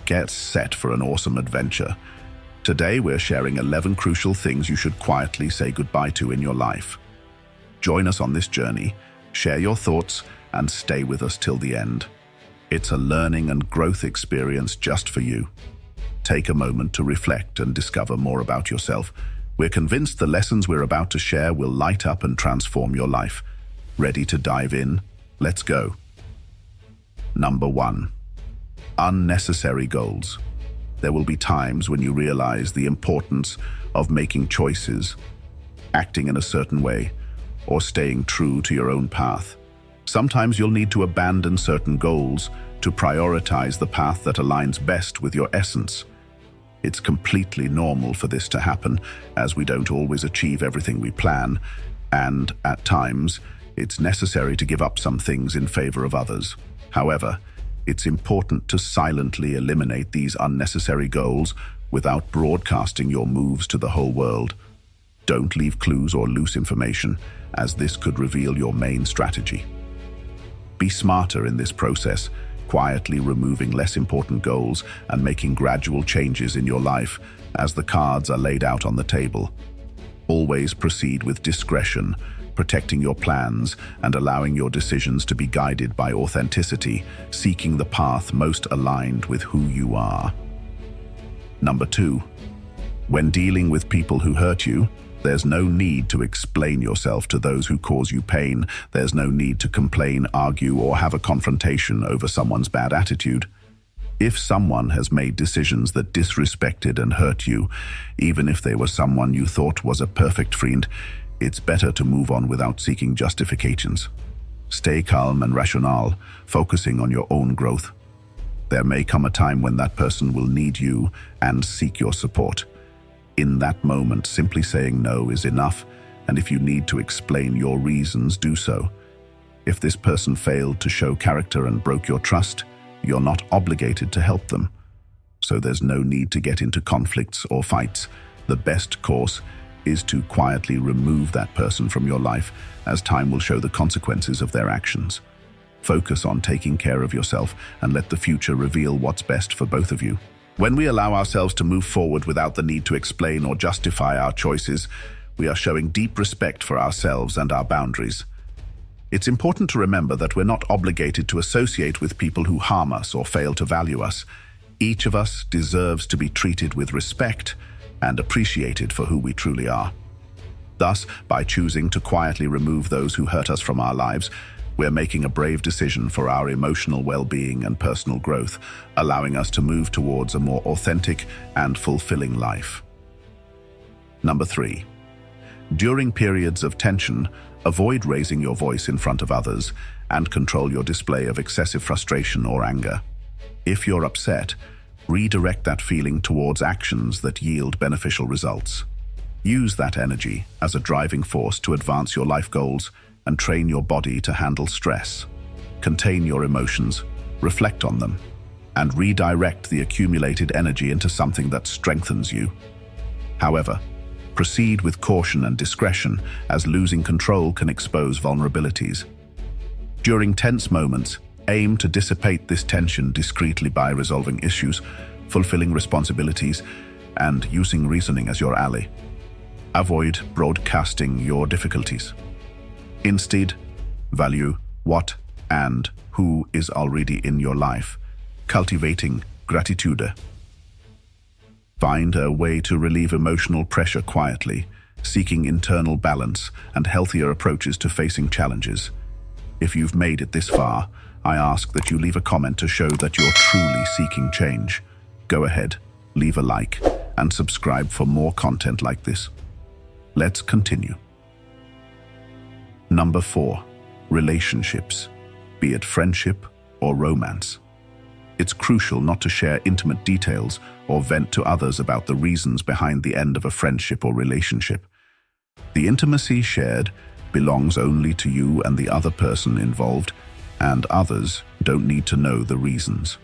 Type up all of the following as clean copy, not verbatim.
Get set for an awesome adventure. Today we're sharing 11 crucial things you should quietly say goodbye to in your life. Join us on this journey, share your thoughts, and stay with us till the end. It's a learning and growth experience just for you. Take a moment to reflect and discover more about yourself. We're convinced the lessons we're about to share will light up and transform your life. Ready to dive in? Let's go. Number 1. Unnecessary goals. There will be times when you realize the importance of making choices, acting in a certain way, or staying true to your own path. Sometimes you'll need to abandon certain goals to prioritize the path that aligns best with your essence. It's completely normal for this to happen, as we don't always achieve everything we plan, and at times, it's necessary to give up some things in favor of others. However, it's important to silently eliminate these unnecessary goals without broadcasting your moves to the whole world. Don't leave clues or loose information, as this could reveal your main strategy. Be smarter in this process, quietly removing less important goals and making gradual changes in your life as the cards are laid out on the table. Always proceed with discretion, protecting your plans and allowing your decisions to be guided by authenticity, seeking the path most aligned with who you are. Number 2. When dealing with people who hurt you, there's no need to explain yourself to those who cause you pain. There's no need to complain, argue, or have a confrontation over someone's bad attitude. If someone has made decisions that disrespected and hurt you, even if they were someone you thought was a perfect friend, it's better to move on without seeking justifications. Stay calm and rational, focusing on your own growth. There may come a time when that person will need you and seek your support. In that moment, simply saying no is enough, and if you need to explain your reasons, do so. If this person failed to show character and broke your trust, you're not obligated to help them. So there's no need to get into conflicts or fights. The best course is to quietly remove that person from your life, as time will show the consequences of their actions. Focus on taking care of yourself and let the future reveal what's best for both of you. When we allow ourselves to move forward without the need to explain or justify our choices, we are showing deep respect for ourselves and our boundaries. It's important to remember that we're not obligated to associate with people who harm us or fail to value us. Each of us deserves to be treated with respect and appreciated for who we truly are. Thus, by choosing to quietly remove those who hurt us from our lives, we're making a brave decision for our emotional well-being and personal growth, allowing us to move towards a more authentic and fulfilling life. Number 3. During periods of tension, avoid raising your voice in front of others and control your display of excessive frustration or anger. If you're upset, redirect that feeling towards actions that yield beneficial results. Use that energy as a driving force to advance your life goals and train your body to handle stress. Contain your emotions, reflect on them, and redirect the accumulated energy into something that strengthens you. However, proceed with caution and discretion, as losing control can expose vulnerabilities. During tense moments, aim to dissipate this tension discreetly by resolving issues, fulfilling responsibilities, and using reasoning as your ally. Avoid broadcasting your difficulties. Instead, value what and who is already in your life, cultivating gratitude. Find a way to relieve emotional pressure quietly, seeking internal balance and healthier approaches to facing challenges. If you've made it this far, I ask that you leave a comment to show that you're truly seeking change. Go ahead, leave a like, and subscribe for more content like this. Let's continue. Number 4. Relationships, be it friendship or romance. It's crucial not to share intimate details or vent to others about the reasons behind the end of a friendship or relationship. The intimacy shared belongs only to you and the other person involved, and others don't need to know the reasons.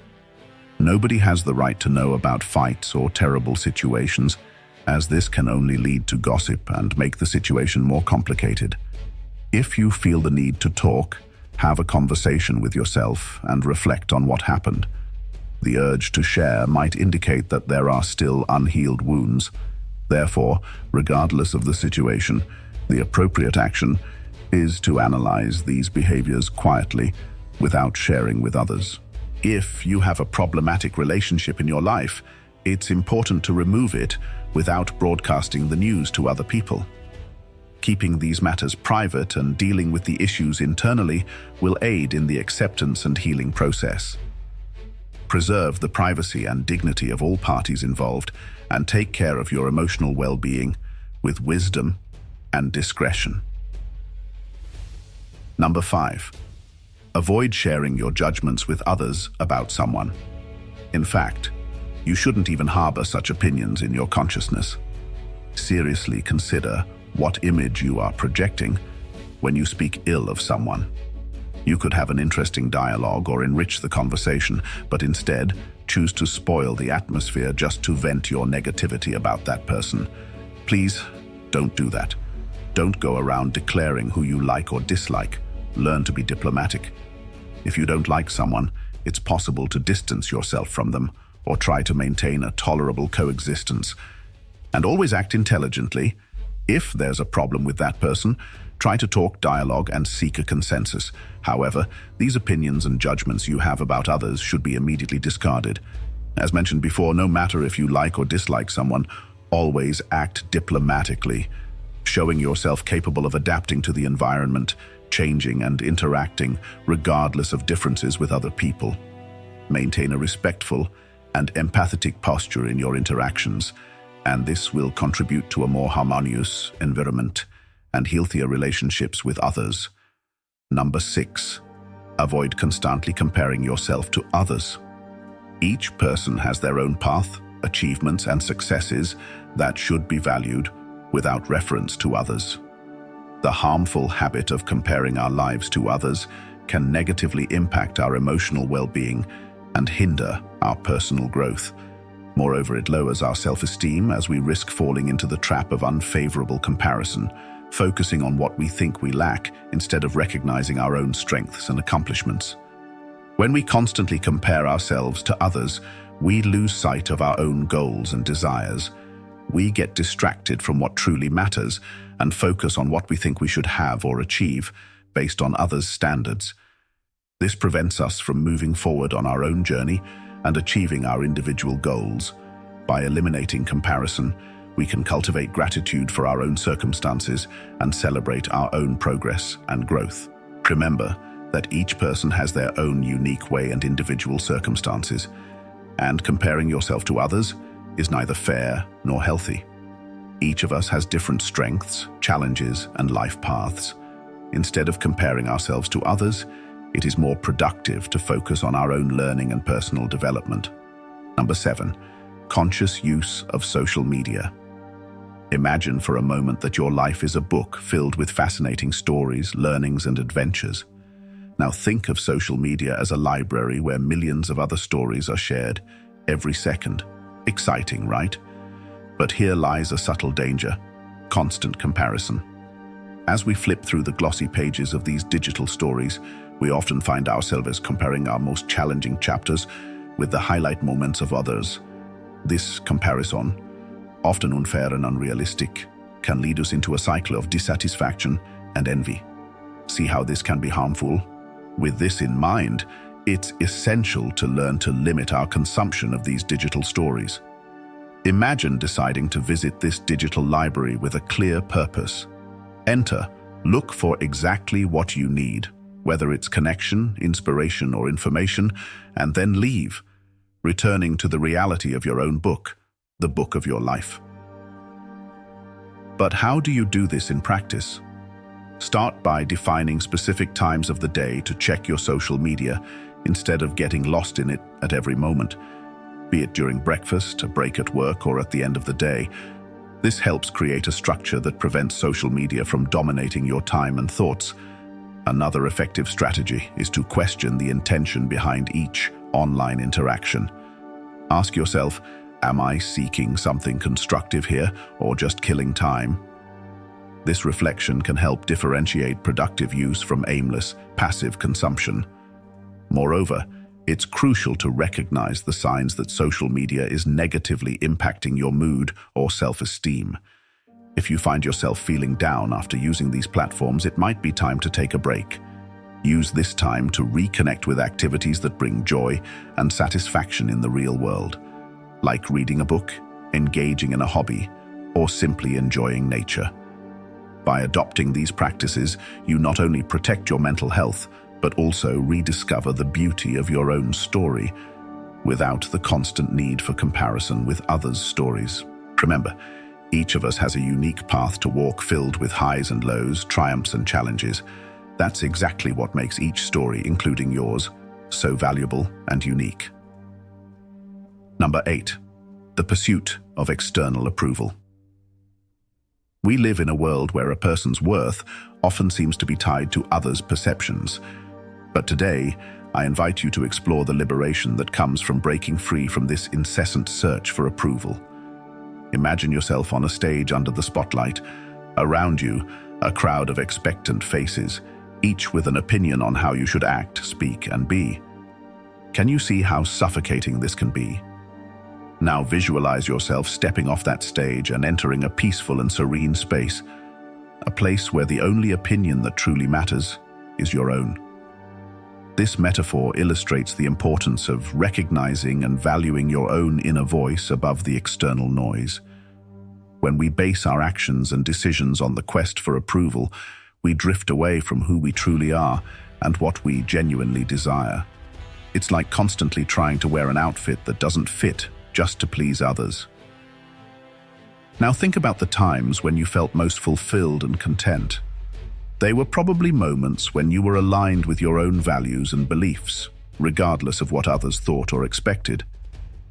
Nobody has the right to know about fights or terrible situations, as this can only lead to gossip and make the situation more complicated. If you feel the need to talk, have a conversation with yourself and reflect on what happened. The urge to share might indicate that there are still unhealed wounds. Therefore, regardless of the situation, the appropriate action is to analyze these behaviors quietly without sharing with others. If you have a problematic relationship in your life, it's important to remove it without broadcasting the news to other people. Keeping these matters private and dealing with the issues internally will aid in the acceptance and healing process. Preserve the privacy and dignity of all parties involved and take care of your emotional well-being with wisdom and discretion. Number 5. Avoid sharing your judgments with others about someone. In fact, you shouldn't even harbor such opinions in your consciousness. Seriously consider what image you are projecting when you speak ill of someone. You could have an interesting dialogue or enrich the conversation, but instead choose to spoil the atmosphere just to vent your negativity about that person. Please, don't do that. Don't go around declaring who you like or dislike. Learn to be diplomatic. If you don't like someone, it's possible to distance yourself from them or try to maintain a tolerable coexistence. And always act intelligently. If there's a problem with that person, try to talk dialogue and seek a consensus. However, these opinions and judgments you have about others should be immediately discarded. As mentioned before, no matter if you like or dislike someone, always act diplomatically, showing yourself capable of adapting to the environment, changing and interacting regardless of differences with other people. Maintain a respectful and empathetic posture in your interactions, and this will contribute to a more harmonious environment and healthier relationships with others. Number 6. Avoid constantly comparing yourself to others. Each person has their own path, achievements, and successes that should be valued without reference to others. The harmful habit of comparing our lives to others can negatively impact our emotional well-being and hinder our personal growth. Moreover, it lowers our self-esteem as we risk falling into the trap of unfavorable comparison, focusing on what we think we lack instead of recognizing our own strengths and accomplishments. When we constantly compare ourselves to others, we lose sight of our own goals and desires. We get distracted from what truly matters and focus on what we think we should have or achieve based on others' standards. This prevents us from moving forward on our own journey and achieving our individual goals. By eliminating comparison, we can cultivate gratitude for our own circumstances and celebrate our own progress and growth. Remember that each person has their own unique way and individual circumstances, and comparing yourself to others is neither fair nor healthy. Each of us has different strengths, challenges, and life paths. Instead of comparing ourselves to others, it is more productive to focus on our own learning and personal development. Number 7. Conscious use of social media. Imagine for a moment that your life is a book filled with fascinating stories, learnings, and adventures. Now think of social media as a library where millions of other stories are shared every second. Exciting, right? But here lies a subtle danger: constant comparison. As we flip through the glossy pages of these digital stories, we often find ourselves comparing our most challenging chapters with the highlight moments of others. This comparison, often unfair and unrealistic, can lead us into a cycle of dissatisfaction and envy. See how this can be harmful? With this in mind, it's essential to learn to limit our consumption of these digital stories. Imagine deciding to visit this digital library with a clear purpose. Enter, look for exactly what you need, whether it's connection, inspiration, or information, and then leave, returning to the reality of your own book, the book of your life. But how do you do this in practice? Start by defining specific times of the day to check your social media instead of getting lost in it at every moment, be it during breakfast, a break at work, or at the end of the day. This helps create a structure that prevents social media from dominating your time and thoughts. Another effective strategy is to question the intention behind each online interaction. Ask yourself, am I seeking something constructive here or just killing time? This reflection can help differentiate productive use from aimless, passive consumption. Moreover, It's crucial to recognize the signs that social media is negatively impacting your mood or self-esteem. If you find yourself feeling down after using these platforms, it might be time to take a break. Use this time to reconnect with activities that bring joy and satisfaction in the real world, like reading a book, engaging in a hobby, or simply enjoying nature. By adopting these practices, you not only protect your mental health, but also rediscover the beauty of your own story without the constant need for comparison with others' stories. Remember, each of us has a unique path to walk filled with highs and lows, triumphs and challenges. That's exactly what makes each story, including yours, so valuable and unique. Number 8. The pursuit of external approval. We live in a world where a person's worth often seems to be tied to others' perceptions. But today, I invite you to explore the liberation that comes from breaking free from this incessant search for approval. Imagine yourself on a stage under the spotlight. Around you, a crowd of expectant faces, each with an opinion on how you should act, speak, and be. Can you see how suffocating this can be? Now visualize yourself stepping off that stage and entering a peaceful and serene space, a place where the only opinion that truly matters is your own. This metaphor illustrates the importance of recognizing and valuing your own inner voice above the external noise. When we base our actions and decisions on the quest for approval, we drift away from who we truly are and what we genuinely desire. It's like constantly trying to wear an outfit that doesn't fit just to please others. Now think about the times when you felt most fulfilled and content. They were probably moments when you were aligned with your own values and beliefs, regardless of what others thought or expected.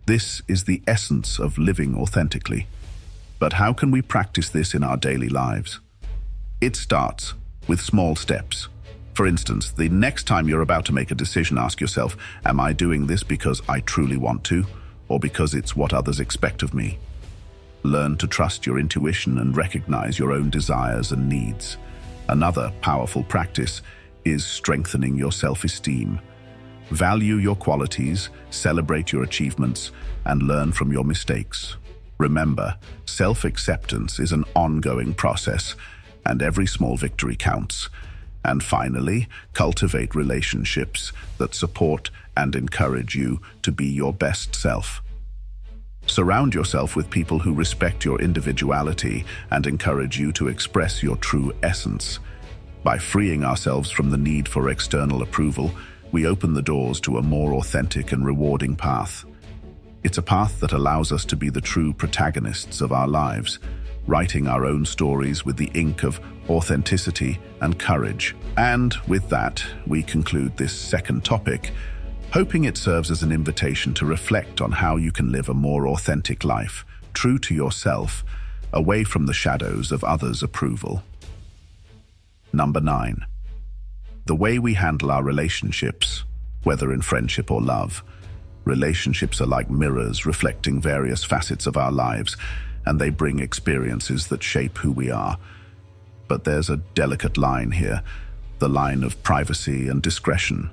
This is the essence of living authentically. But how can we practice this in our daily lives? It starts with small steps. For instance, the next time you're about to make a decision, ask yourself, am I doing this because I truly want to, or because it's what others expect of me? Learn to trust your intuition and recognize your own desires and needs. Another powerful practice is strengthening your self-esteem. Value your qualities, celebrate your achievements, and learn from your mistakes. Remember, self-acceptance is an ongoing process, and every small victory counts. And finally, cultivate relationships that support and encourage you to be your best self. Surround yourself with people who respect your individuality and encourage you to express your true essence. By freeing ourselves from the need for external approval, we open the doors to a more authentic and rewarding path. It's a path that allows us to be the true protagonists of our lives, writing our own stories with the ink of authenticity and courage. And with that, we conclude this second topic, hoping it serves as an invitation to reflect on how you can live a more authentic life, true to yourself, away from the shadows of others' approval. Number 9. The way we handle our relationships, whether in friendship or love. Relationships are like mirrors reflecting various facets of our lives, and they bring experiences that shape who we are. But there's a delicate line here, the line of privacy and discretion.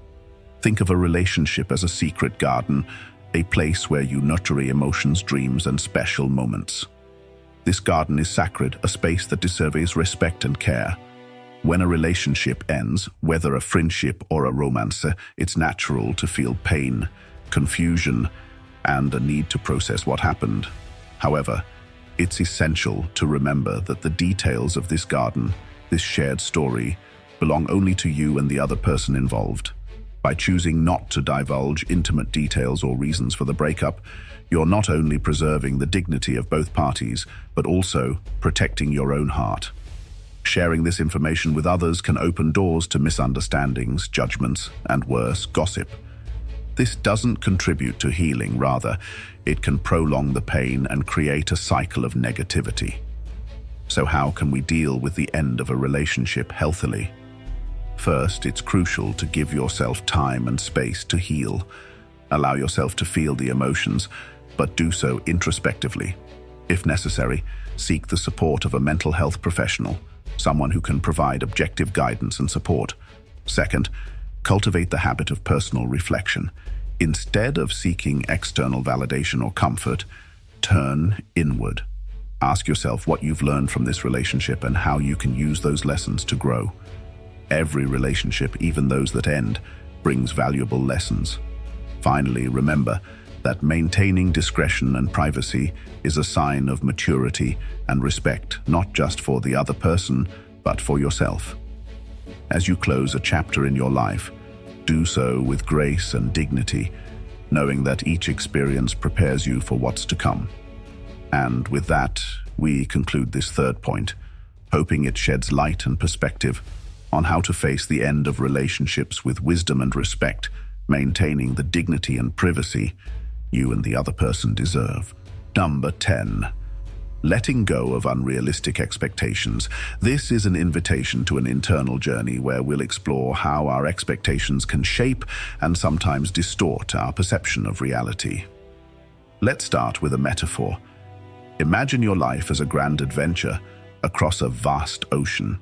Think of a relationship as a secret garden, a place where you nurture emotions, dreams, and special moments. This garden is sacred, a space that deserves respect and care. When a relationship ends, whether a friendship or a romance, it's natural to feel pain, confusion, and a need to process what happened. However, it's essential to remember that the details of this garden, this shared story, belong only to you and the other person involved. By choosing not to divulge intimate details or reasons for the breakup, you're not only preserving the dignity of both parties, but also protecting your own heart. Sharing this information with others can open doors to misunderstandings, judgments, and worse, gossip. This doesn't contribute to healing, rather, it can prolong the pain and create a cycle of negativity. So how can we deal with the end of a relationship healthily? First, it's crucial to give yourself time and space to heal. Allow yourself to feel the emotions, but do so introspectively. If necessary, seek the support of a mental health professional, someone who can provide objective guidance and support. Second, cultivate the habit of personal reflection. Instead of seeking external validation or comfort, turn inward. Ask yourself what you've learned from this relationship and how you can use those lessons to grow. Every relationship, even those that end, brings valuable lessons. Finally, remember that maintaining discretion and privacy is a sign of maturity and respect, not just for the other person, but for yourself. As you close a chapter in your life, do so with grace and dignity, knowing that each experience prepares you for what's to come. And with that, we conclude this third point, hoping it sheds light and perspective on how to face the end of relationships with wisdom and respect, maintaining the dignity and privacy you and the other person deserve. Number 10. Letting go of unrealistic expectations. This is an invitation to an internal journey where we'll explore how our expectations can shape and sometimes distort our perception of reality. Let's start with a metaphor. Imagine your life as a grand adventure across a vast ocean.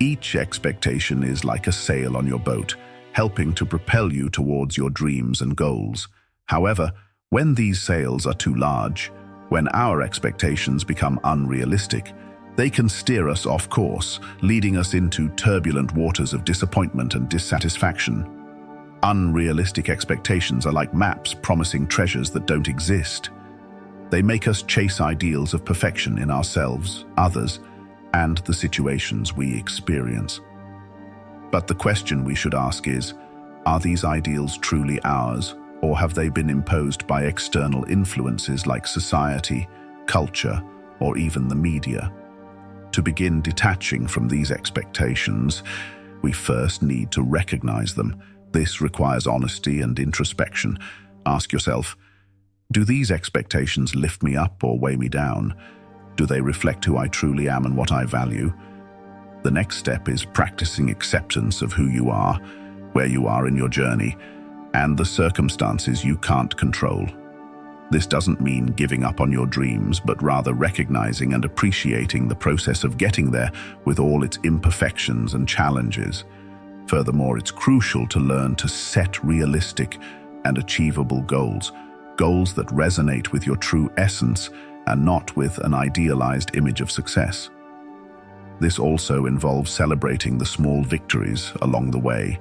Each expectation is like a sail on your boat, helping to propel you towards your dreams and goals. However, when these sails are too large, when our expectations become unrealistic, they can steer us off course, leading us into turbulent waters of disappointment and dissatisfaction. Unrealistic expectations are like maps promising treasures that don't exist. They make us chase ideals of perfection in ourselves, others, and the situations we experience. But the question we should ask is, are these ideals truly ours, or have they been imposed by external influences like society, culture, or even the media? To begin detaching from these expectations, we first need to recognize them. This requires honesty and introspection. Ask yourself, do these expectations lift me up or weigh me down? Do they reflect who I truly am and what I value? The next step is practicing acceptance of who you are, where you are in your journey, and the circumstances you can't control. This doesn't mean giving up on your dreams, but rather recognizing and appreciating the process of getting there with all its imperfections and challenges. Furthermore, it's crucial to learn to set realistic and achievable goals, goals that resonate with your true essence and not with an idealized image of success. This also involves celebrating the small victories along the way,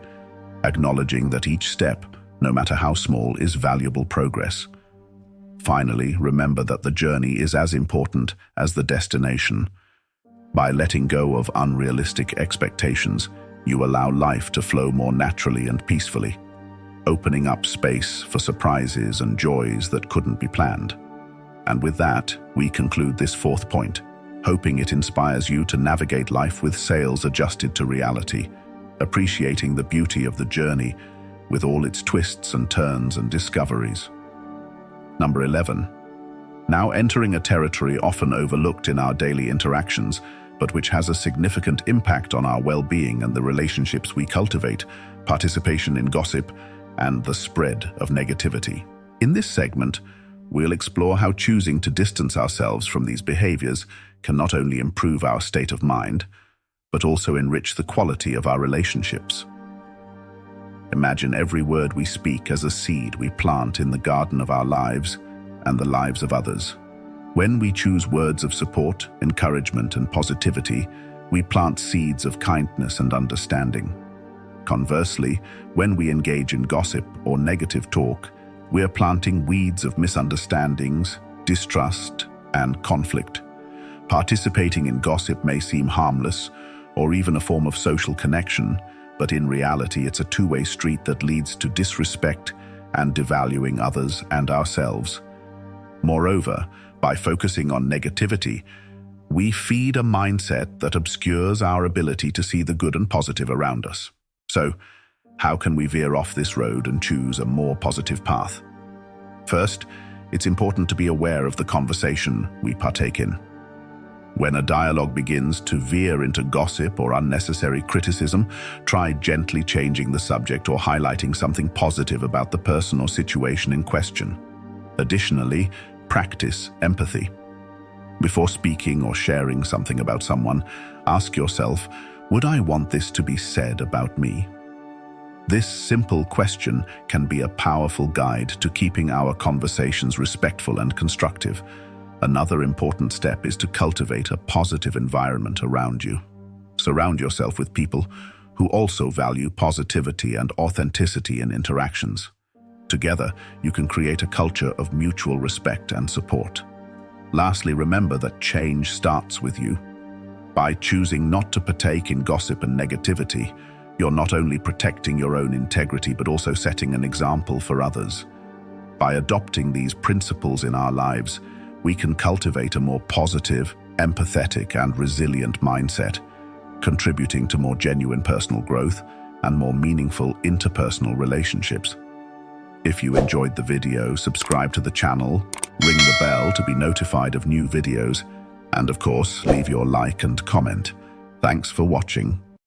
acknowledging that each step, no matter how small, is valuable progress. Finally, remember that the journey is as important as the destination. By letting go of unrealistic expectations, you allow life to flow more naturally and peacefully, opening up space for surprises and joys that couldn't be planned. And with that, we conclude this fourth point, hoping it inspires you to navigate life with sails adjusted to reality, appreciating the beauty of the journey with all its twists and turns and discoveries. Number 11. Now entering a territory often overlooked in our daily interactions, but which has a significant impact on our well-being and the relationships we cultivate, participation in gossip, and the spread of negativity. In this segment, we'll explore how choosing to distance ourselves from these behaviors can not only improve our state of mind, but also enrich the quality of our relationships. Imagine every word we speak as a seed we plant in the garden of our lives and the lives of others. When we choose words of support, encouragement, and positivity, we plant seeds of kindness and understanding. Conversely, when we engage in gossip or negative talk, we are planting weeds of misunderstandings, distrust, and conflict. Participating in gossip may seem harmless or even a form of social connection, but in reality it's a two-way street that leads to disrespect and devaluing others and ourselves. Moreover, by focusing on negativity, we feed a mindset that obscures our ability to see the good and positive around us. So, how can we veer off this road and choose a more positive path? First, it's important to be aware of the conversation we partake in. When a dialogue begins to veer into gossip or unnecessary criticism, try gently changing the subject or highlighting something positive about the person or situation in question. Additionally, practice empathy. Before speaking or sharing something about someone, ask yourself, would I want this to be said about me? This simple question can be a powerful guide to keeping our conversations respectful and constructive. Another important step is to cultivate a positive environment around you. Surround yourself with people who also value positivity and authenticity in interactions. Together, you can create a culture of mutual respect and support. Lastly, remember that change starts with you. By choosing not to partake in gossip and negativity, you're not only protecting your own integrity but also setting an example for others. By adopting these principles in our lives, we can cultivate a more positive, empathetic, and resilient mindset, contributing to more genuine personal growth and more meaningful interpersonal relationships. If you enjoyed the video, subscribe to the channel, ring the bell to be notified of new videos, and of course, leave your like and comment. Thanks for watching.